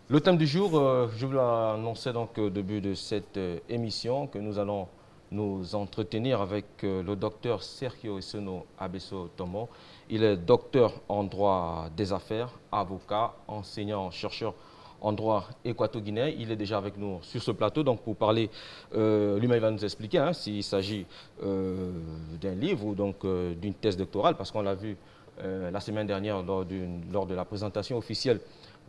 Le thème du jour, je vous l'annonçais donc au début de cette émission que nous allons nous entretenir avec le docteur Sergio Esseno Abeso Tomo. Il est docteur en droit des affaires, avocat, enseignant, chercheur en droit équato-guinéen. Il est déjà avec nous sur ce plateau donc pour parler, lui-même il va nous expliquer s'il s'agit d'un livre ou donc d'une thèse doctorale parce qu'on l'a vu la semaine dernière lors de la présentation officielle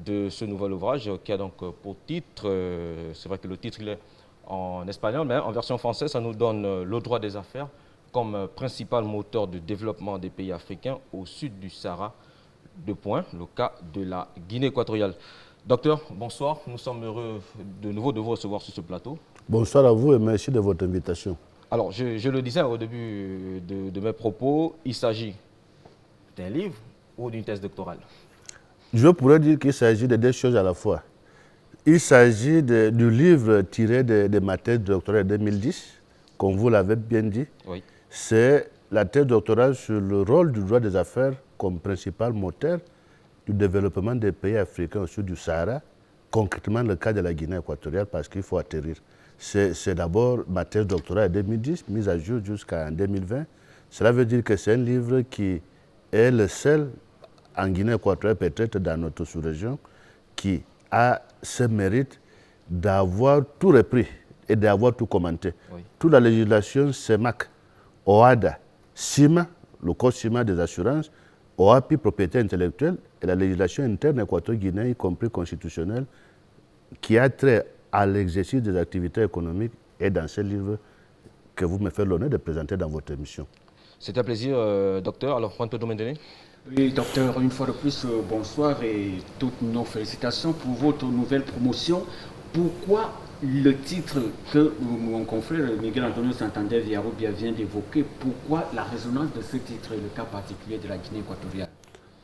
de ce nouvel ouvrage qui a donc pour titre, c'est vrai que le titre il est en espagnol, mais en version française, ça nous donne le droit des affaires comme principal moteur de développement des pays africains au sud du Sahara, le cas de la Guinée équatoriale. Docteur, bonsoir, nous sommes heureux de nouveau de vous recevoir sur ce plateau. Bonsoir à vous et merci de votre invitation. Alors, je le disais au début de mes propos, il s'agit d'un livre ou d'une thèse doctorale? Je pourrais dire qu'il s'agit de deux choses à la fois. Il s'agit du livre tiré de ma thèse doctorale 2010, comme vous l'avez bien dit. Oui. C'est la thèse doctorale sur le rôle du droit des affaires comme principal moteur du développement des pays africains au sud du Sahara, concrètement le cas de la Guinée équatoriale parce qu'il faut atterrir. C'est d'abord ma thèse doctorale 2010, mise à jour jusqu'en 2020. Cela veut dire que c'est un livre qui est le seul en Guinée équatoriale, peut-être dans notre sous-région, qui a ce mérite d'avoir tout repris et d'avoir tout commenté. Oui. Toute la législation CEMAC, OHADA, CIMA, le code CIMA des assurances, OAPI, propriété intellectuelle, et la législation interne équato-guinéenne, y compris constitutionnelle, qui a trait à l'exercice des activités économiques, est dans ce livre que vous me faites l'honneur de présenter dans votre émission. C'est un plaisir, docteur. Alors, Juan Pedro Mendene. Oui, docteur, une fois de plus, bonsoir et toutes nos félicitations pour votre nouvelle promotion. Pourquoi le titre que mon confrère Miguel Antonio Santander Villarrubia vient d'évoquer, pourquoi la résonance de ce titre et le cas particulier de la Guinée équatoriale?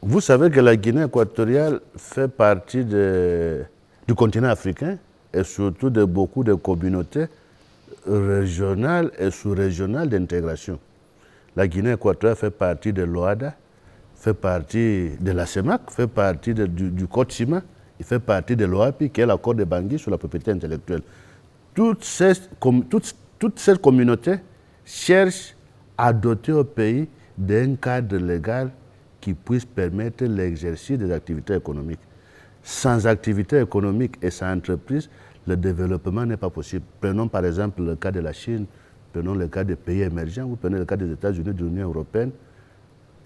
Vous savez que la Guinée équatoriale fait partie du continent africain et surtout de beaucoup de communautés régionales et sous-régionales d'intégration. La Guinée équatoriale fait partie de l'OADA, fait partie de la CEMAC, fait partie du Code CIMA, il fait partie de l'OAPI, qui est l'accord de Bangui sur la propriété intellectuelle. Toutes ces communautés cherchent à doter au pays d'un cadre légal qui puisse permettre l'exercice des activités économiques. Sans activité économique et sans entreprise, le développement n'est pas possible. Prenons par exemple le cas de la Chine, prenons le cas des pays émergents, ou prenez le cas des États-Unis, de l'Union européenne.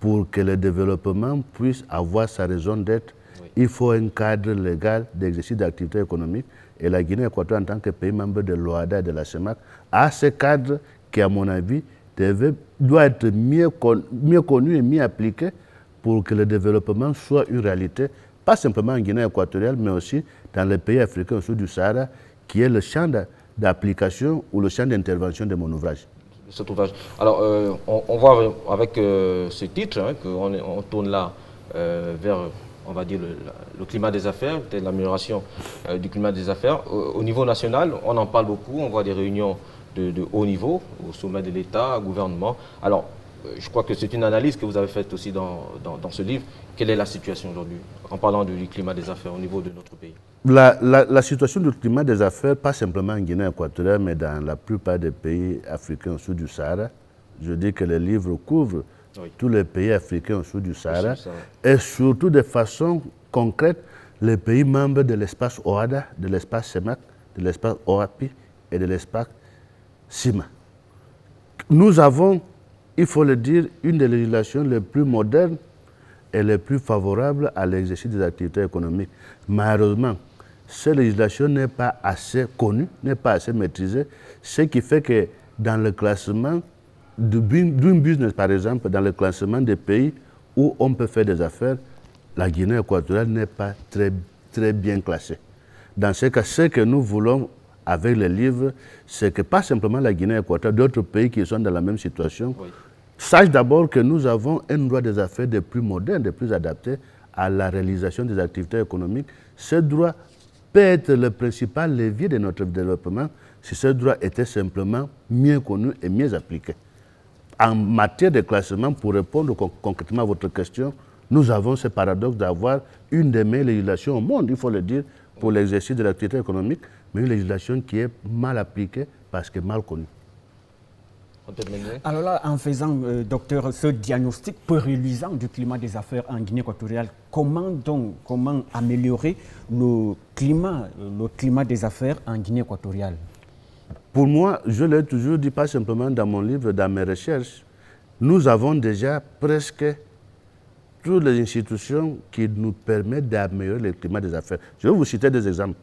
Pour que le développement puisse avoir sa raison d'être, oui, il faut un cadre légal d'exercice d'activité économique. Et la Guinée équatoriale, en tant que pays membre de l'OADA et de la CEMAC, a ce cadre qui, à mon avis, doit être mieux connu et mieux appliqué pour que le développement soit une réalité, pas simplement en Guinée équatoriale, mais aussi dans les pays africains au sud du Sahara, qui est le champ d'application ou le champ d'intervention de mon ouvrage. Cet ouvrage. Alors, on voit avec ce titre qu'on tourne là vers, on va dire, le climat des affaires, peut-être l'amélioration du climat des affaires. Au niveau national, on en parle beaucoup, on voit des réunions de haut niveau, au sommet de l'État, gouvernement. Alors, je crois que c'est une analyse que vous avez faite aussi dans ce livre. Quelle est la situation aujourd'hui, en parlant du climat des affaires au niveau de notre pays? La situation du climat des affaires, pas simplement en Guinée équatoriale, mais dans la plupart des pays africains au sud du Sahara. Je dis que le livre couvre tous les pays africains au sud du Sahara et surtout de façon concrète les pays membres de l'espace OADA, de l'espace CEMAC, de l'espace OAPI et de l'espace CIMA. Nous avons, il faut le dire, une des législations les plus modernes et les plus favorables à l'exercice des activités économiques. Malheureusement, cette législation n'est pas assez connue, n'est pas assez maîtrisée, ce qui fait que dans le classement Doing Business, par exemple, dans le classement des pays où on peut faire des affaires, la Guinée équatoriale n'est pas très bien classée. Dans ce cas, ce que nous voulons avec le livre, c'est que pas simplement la Guinée équatoriale, d'autres pays qui sont dans la même situation, sachent d'abord que nous avons un droit des affaires de plus moderne, de plus adapté à la réalisation des activités économiques. Ce droit peut être le principal levier de notre développement si ce droit était simplement mieux connu et mieux appliqué. En matière de classement, pour répondre concrètement à votre question, nous avons ce paradoxe d'avoir une des meilleures législations au monde, il faut le dire, pour l'exercice de l'activité économique, mais une législation qui est mal appliquée parce qu'elle est mal connue. Alors là, en faisant, docteur, ce diagnostic peu reluisant du climat des affaires en Guinée équatoriale, comment améliorer le climat des affaires en Guinée équatoriale? Pour moi, je l'ai toujours dit, pas simplement dans mon livre, dans mes recherches, nous avons déjà presque toutes les institutions qui nous permettent d'améliorer le climat des affaires. Je vais vous citer des exemples.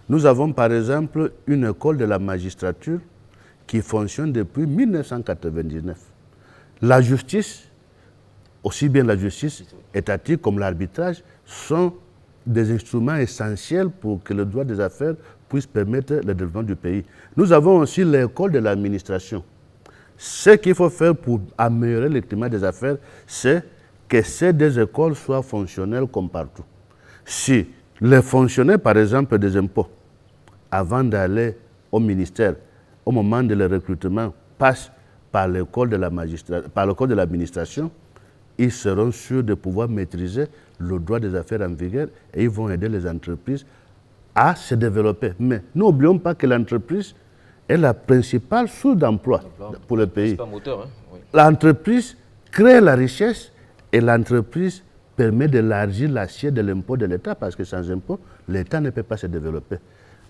Nous avons par exemple une école de la magistrature qui fonctionne depuis 1999. La justice, aussi bien la justice étatique comme l'arbitrage, sont des instruments essentiels pour que le droit des affaires puisse permettre le développement du pays. Nous avons aussi l'école de l'administration. Ce qu'il faut faire pour améliorer le climat des affaires, c'est que ces deux écoles soient fonctionnelles comme partout. Si les fonctionnaires, par exemple, des impôts, avant d'aller au ministère, au moment de leur recrutement, passent par l'école de l'administration, ils seront sûrs de pouvoir maîtriser le droit des affaires en vigueur et ils vont aider les entreprises à se développer. Mais n'oublions pas que l'entreprise est la principale source d'emploi pour le pays. L'entreprise crée la richesse et l'entreprise permet d'élargir l'assiette de l'impôt de l'État parce que sans impôt, l'État ne peut pas se développer.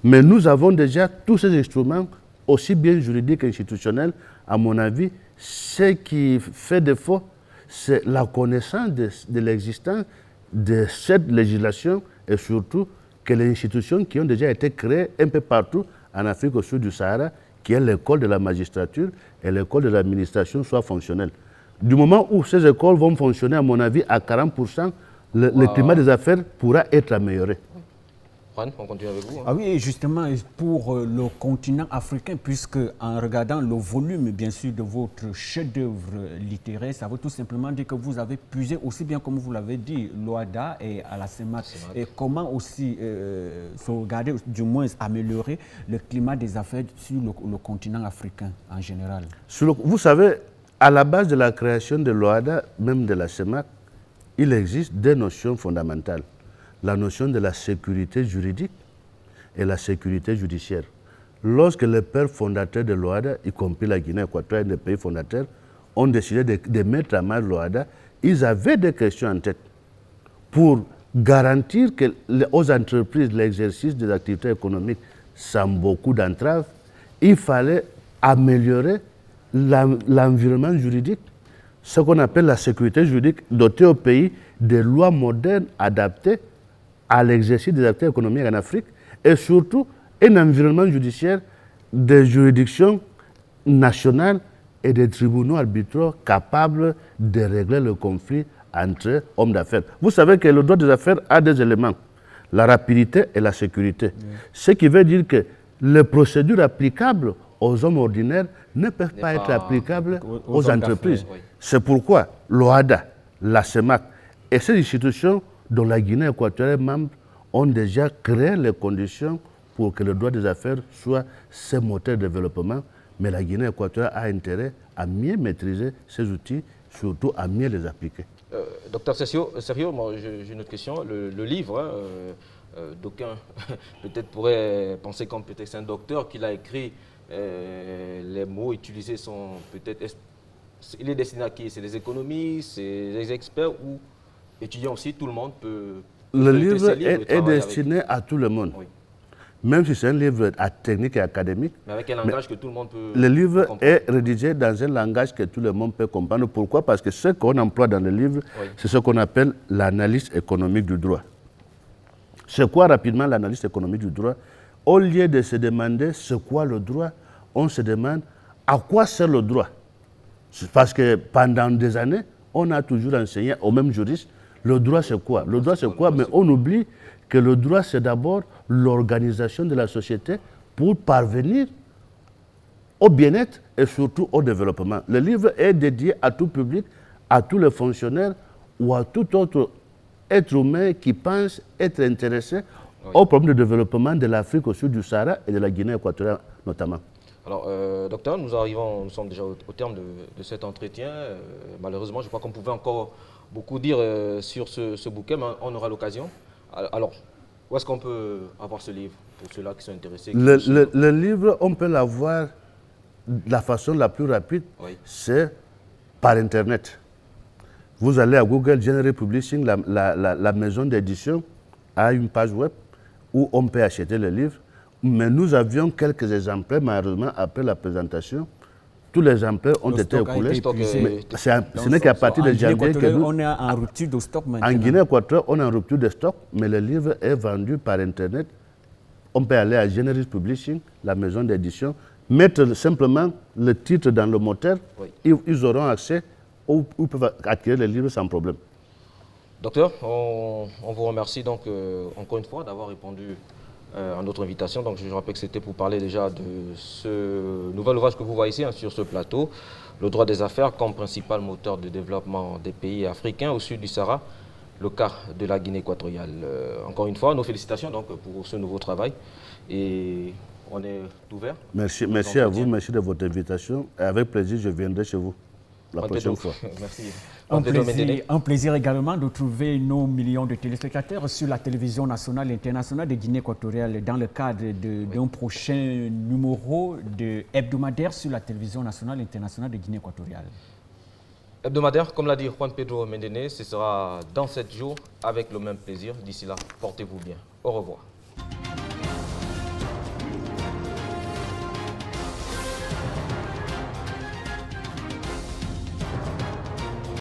Mais nous avons déjà tous ces instruments, aussi bien juridiques qu'institutionnels. À mon avis, ce qui fait défaut, c'est la connaissance de l'existence de cette législation et surtout que les institutions qui ont déjà été créées un peu partout en Afrique au sud du Sahara, qui est l'école de la magistrature et l'école de l'administration, soient fonctionnelles. Du moment où ces écoles vont fonctionner, à mon avis, à 40%, le climat des affaires pourra être amélioré. Juan, on continue avec vous. Ah oui, justement, pour le continent africain, puisque en regardant le volume, bien sûr, de votre chef-d'œuvre littéraire, ça veut tout simplement dire que vous avez puisé aussi bien, comme vous l'avez dit, l'OADA et à la CEMAC. Et comment aussi sauvegarder, du moins améliorer le climat des affaires sur le continent africain en général? Vous savez, à la base de la création de l'OADA, même de la CEMAC, il existe deux notions fondamentales. La notion de la sécurité juridique et la sécurité judiciaire. Lorsque les pères fondateurs de l'OADA, y compris la Guinée équatoriale, les pays fondateurs, ont décidé de mettre à mal l'OADA, ils avaient des questions en tête pour garantir aux entreprises l'exercice des activités économiques sans beaucoup d'entraves. Il fallait améliorer l'environnement juridique, ce qu'on appelle la sécurité juridique, doter au pays des lois modernes adaptées à l'exercice des activités économiques en Afrique et surtout un environnement judiciaire des juridictions nationales et des tribunaux arbitraux capables de régler le conflit entre hommes d'affaires. Vous savez que le droit des affaires a des éléments, la rapidité et la sécurité. Ce qui veut dire que les procédures applicables aux hommes ordinaires ne peuvent pas être applicables aux entreprises. C'est pourquoi l'OADA, la CEMAC et ces institutions dont la Guinée équatoriale est membre ont déjà créé les conditions pour que le droit des affaires soit ce moteur de développement. Mais la Guinée équatoriale a intérêt à mieux maîtriser ces outils, surtout à mieux les appliquer. Docteur Sergio, moi j'ai une autre question. Le livre, d'aucuns peut-être pourraient penser comme peut-être c'est un docteur qui l'a écrit, les mots utilisés sont peut-être... Il est destiné à qui? C'est des économistes, c'est des experts ou étudiants aussi, tout le monde peut... Le livre est destiné à tout le monde. Oui. Même si c'est un livre technique et académique. Mais avec un langage que tout le monde peut Le livre comprendre. Est rédigé dans un langage que tout le monde peut comprendre. Pourquoi? Parce que ce qu'on emploie dans le livre, c'est ce qu'on appelle l'analyse économique du droit. C'est quoi rapidement l'analyse économique du droit? Au lieu de se demander c'est quoi le droit, on se demande à quoi sert le droit. Parce que pendant des années, on a toujours enseigné aux mêmes juristes le droit c'est quoi. Le droit c'est quoi, mais on oublie que le droit c'est d'abord l'organisation de la société pour parvenir au bien-être et surtout au développement. Le livre est dédié à tout public, à tous les fonctionnaires ou à tout autre être humain qui pense être intéressé au problème de développement de l'Afrique au sud du Sahara et de la Guinée équatoriale notamment. Alors, docteur, nous sommes déjà au terme de cet entretien. Malheureusement, je crois qu'on pouvait encore beaucoup dire sur ce bouquin, mais on aura l'occasion. Alors, Où est-ce qu'on peut avoir ce livre pour ceux-là qui sont intéressés? Le livre, on peut l'avoir de la façon la plus rapide, oui. C'est par Internet. Vous allez à Google General Publishing, la maison d'édition a une page web où on peut acheter le livre. Mais nous avions quelques exemplaires, malheureusement, après la présentation. Tous les exemplaires ont été écoulés. Ce n'est qu'à partir de janvier que nous... On est en rupture de stock maintenant. En Guinée-Équatoriale, on est en rupture de stock, mais le livre est vendu par Internet. On peut aller à General Publishing, la maison d'édition, mettre simplement le titre dans le moteur, oui. Ils auront accès, ou ils peuvent acquérir le livre sans problème. Docteur, on vous remercie donc encore une fois d'avoir répondu à notre invitation. Donc je rappelle que c'était pour parler déjà de ce nouvel ouvrage que vous voyez ici sur ce plateau, le droit des affaires comme principal moteur de développement des pays africains au sud du Sahara, le cas de la Guinée équatoriale. Encore une fois, nos félicitations donc pour ce nouveau travail et on est ouvert. Merci à vous, merci de votre invitation. Et avec plaisir, je viendrai chez vous la prochaine fois. Merci. Un plaisir également de trouver nos millions de téléspectateurs sur la télévision nationale et internationale de Guinée équatoriale dans le cadre d'un prochain numéro de hebdomadaire sur la télévision nationale et internationale de Guinée équatoriale. Hebdomadaire, comme l'a dit Juan Pedro Mendene, ce sera dans 7 jours avec le même plaisir. D'ici là, portez-vous bien. Au revoir.